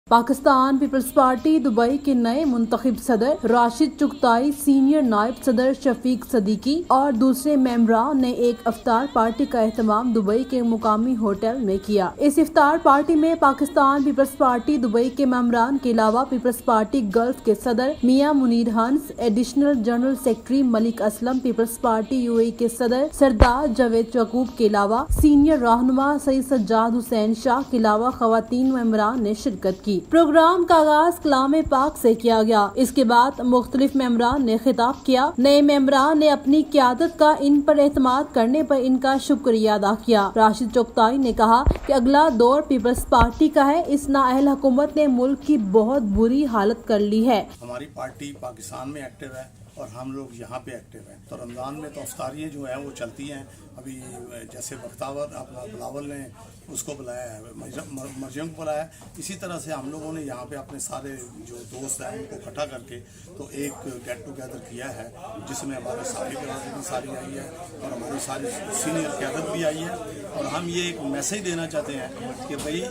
Pakistan peoples party Dubai के नए मुंतखब सदर राशिद चुगताई, सीनियर नायब सदर शफीक सदीकी और दूसरे मेंबरान ने एक इफ्तार पार्टी का एहतमाम दुबई के मुकामी होटल में किया। इस इफ्तार पार्टी में पाकिस्तान पीपल्स पार्टी दुबई के मेंबरान के अलावा पीपल्स पार्टी गल्फ के सदर Mian Munir Hans, additional general secretary Malik Aslam, Peoples Party UAE के सदर सरदार जावेद यकूब के अलावा सीनियर रहनुमा सईद सज्जाद हुसैन शाह के अलावा खवातीन मेंबरान ने शिरकत की। प्रोग्राम का आगाज कलाम पाक से किया गया। इसके बाद मुख्तलिफ मेंबरान ने खिताब किया। नए मेंबरान ने अपनी क़यादत का इन पर एतमाद करने पर इनका शुक्रिया अदा किया। राशिद चुगताई ने कहा कि अगला दौर पीपल्स पार्टी का है। इस नाअहल हुकूमत ने मुल्क की बहुत बुरी हालत कर ली है। हमारी पार्टी पाकिस्तान में एक्टिव है और हम लोग यहाँ पे एक्टिव हैं। तो रमज़ान में तो अफ्तारियाँ जो है वो चलती हैं। अभी जैसे बख्तावर अपना बिलावल ने उसको बुलाया है, मरजम को बुलाया है, इसी तरह से हम लोगों ने यहाँ पे अपने सारे जो दोस्त हैं उनको इकट्ठा करके तो एक गेट टुगेदर किया है, जिसमें हमारे सारी क़यादत भी सारी आई है और हमारी सारी सीनियर क़यादत भी आई है। और हम ये एक मैसेज देना चाहते हैं कि भाई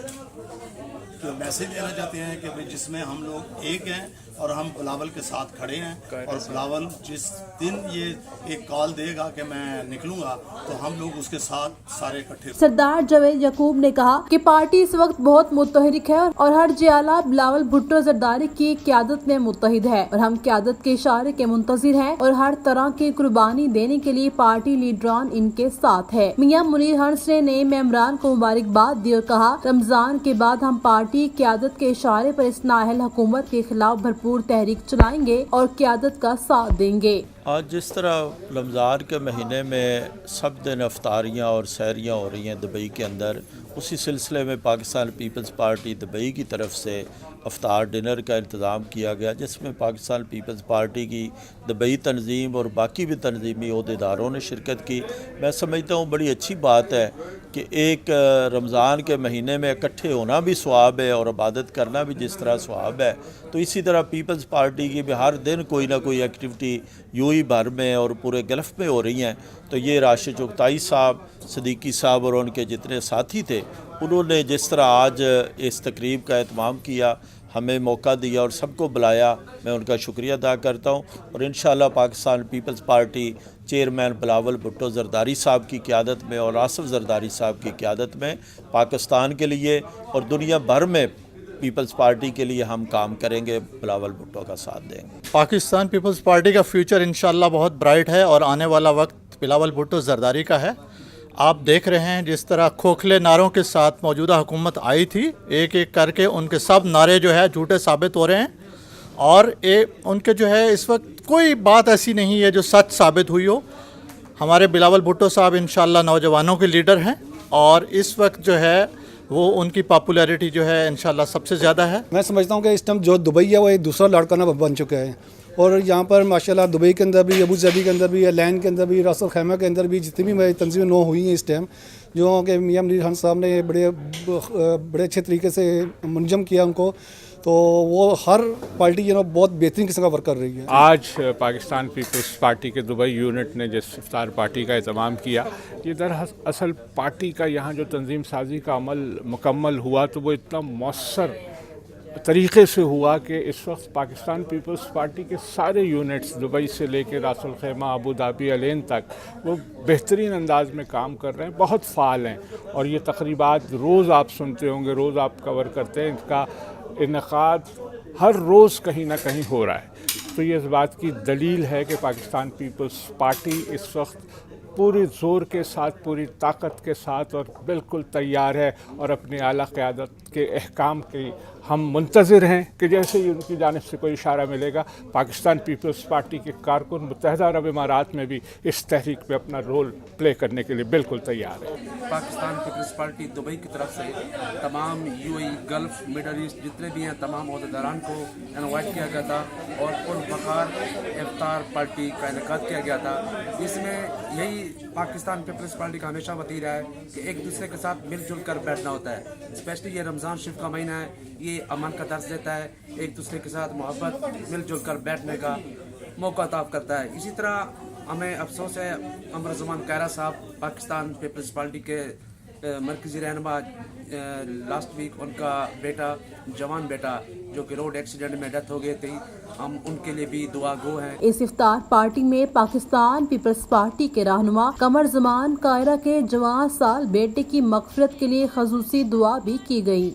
जिसमें हम लोग एक हैं और हम बिलावल के साथ खड़े हैं। और बिलावल जिस दिन ये एक कॉल देगा कि मैं निकलूंगा तो हम लोग उसके साथ सारे इकट्ठे। सरदार जावेद यकूब ने कहा कि पार्टी इस वक्त बहुत मुतहरिक है और हर जियाला बिलावल भुट्टो जरदारी की क़यादत में मुत्तहिद है और हम क़यादत के इशारे के मुंतजिर हैं और हर तरह की कुर्बानी देने के लिए पार्टी लीडरान इनके साथ है। मियां मुनीर हंस ने नए मेंबरान को मुबारकबाद दी और कहा रमजान के बाद हम पार्टी क़यादत के इशारे पर इस नाअहल हुकूमत के खिलाफ भरपूर तहरीक चलाएंगे और क़यादत का साथ देंगे। आज जिस तरह रमज़ान के महीने में सब दिन अफ्तारियाँ और सहरियाँ हो रही हैं दुबई के अंदर, उसी सिलसिले में पाकिस्तान पीपल्स पार्टी दुबई की तरफ से अफ्तार डिनर का इंतज़ाम किया गया, जिसमें पाकिस्तान पीपल्स पार्टी की दुबई तंजीम और बाकी भी तंजीमी अहदेदारों ने शिरकत की। मैं समझता हूँ बड़ी अच्छी बात है कि एक रमज़ान के महीने में इकट्ठे होना भी सवाब है और इबादत करना भी जिस तरह सवाब है, तो इसी तरह पीपल्स पार्टी की भी हर दिन कोई ना कोई एक्टिविटी यूएई भर में और पूरे गल्फ़ में हो रही हैं। तो ये राशिद चुगताई साहब, सदीकी साहब और उनके जितने साथी थे, उन्होंने जिस तरह आज इस तकरीब का एहतमाम किया, हमें मौका दिया और सबको बुलाया, मैं उनका शुक्रिया अदा करता हूँ। और इंशाअल्लाह Pakistan peoples party chairman Bilawal Bhutto Zardari साहब की क़यादत में और आसिफ जरदारी साहब की क़यादत में पाकिस्तान के लिए और दुनिया भर में पीपल्स पार्टी के लिए हम काम करेंगे, बिलावल भुट्टो का साथ देंगे। पाकिस्तान पीपल्स पार्टी का फ्यूचर इंशाअल्लाह बहुत ब्राइट है और आने वाला वक्त बिलावल भुट्टो जरदारी का है। आप देख रहे हैं जिस तरह खोखले नारों के साथ मौजूदा हुकूमत आई थी, एक एक करके उनके सब नारे जो है झूठे साबित हो रहे हैं और उनके जो है इस वक्त कोई बात ऐसी नहीं है जो सच साबित हुई हो। हमारे बिलावल भुट्टो साहब इंशाअल्लाह नौजवानों के लीडर हैं और इस वक्त जो है वो उनकी पॉपुलैरिटी जो है इंशाअल्लाह सबसे ज़्यादा है। मैं समझता हूँ कि इस टाइम जो दुबई है वो एक दूसरा लाड़काना बन चुका है और यहाँ पर माशाल्लाह दुबई के अंदर भी, अबू धाबी के अंदर भी, लैंड के अंदर भी, रास अल खैमा के अंदर भी जितनी भी तंजीमें नो हुई हैं इस टाइम, जो कि मियां मुनीर हंस साहब ने बड़े अच्छे तरीके से मुंजम किया उनको, तो वो हर पार्टी बहुत बेहतरीन किस्म का वर्क कर रही है। आज पाकिस्तान पीपल्स पार्टी के दुबई यूनिट ने जिस इफ्तार पार्टी का एहतमाम किया, ये दरअसल पार्टी का यहाँ जो तंजीम साजी का अमल मुकम्मल हुआ तो वो इतना मौसर तरीक़े से हुआ कि इस वक्त पाकिस्तान पीपल्स पार्टी के सारे यूनिट्स दुबई से लेकर रास अल खैमा, अबू धाबी, अलेन तक वो बेहतरीन अंदाज में काम कर रहे हैं, बहुत फ़ाल हैं। और ये तकरीबात रोज़ आप सुनते होंगे, रोज़ आप कवर करते हैं, इनका इनक़ाद हर रोज़ कहीं ना कहीं हो रहा है। तो ये इस बात की दलील है कि पाकिस्तान पीपल्स पार्टी इस वक्त पूरी ज़ोर के साथ, पूरी ताकत के साथ और बिल्कुल तैयार है और अपनी आला क़यादत के अहकाम की हम मुंतज़िर हैं कि जैसे ही उनकी जानिब से कोई इशारा मिलेगा, पाकिस्तान पीपल्स पार्टी के कारकुन मुत्तहिदा अरब इमारात में भी इस तहरीक में अपना रोल प्ले करने के लिए बिल्कुल तैयार है। पाकिस्तान पीपल्स पार्टी दुबई की तरफ से तमाम यूएई, गल्फ़, मिडल ईस्ट जितने भी हैं तमाम अहदेदारान को इनवाइट किया गया था और पुरफ़ख़ार इफ्तार पार्टी का इनेकाद किया गया था। इसमें यही पाकिस्तान पीपल्स पार्टी का हमेशा वतीरा है कि एक दूसरे के साथ मिलजुल कर बैठना होता है। स्पेशली ये रमज़ान शरीफ का महीना है, ये अमन का दर्ज देता है, एक दूसरे के साथ मोहब्बत मिलजुल कर बैठने का मौका अता करता है। इसी तरह हमें अफसोस है अमर ज़मान कैरा साहब पाकिस्तान पीपल्स पार्टी के मरकज़ी रहनुमा लास्ट वीक उनका बेटा जवान बेटा जो कि रोड एक्सीडेंट में डेथ हो गई थी, हम उनके लिए भी दुआ गो हैं। इस इफ्तार पार्टी में पाकिस्तान पीपल्स पार्टी के रहनुमा कमर जमान कायरा के जवान साल बेटे की मग़फ़िरत के लिए ख़ुसूसी दुआ भी की गई।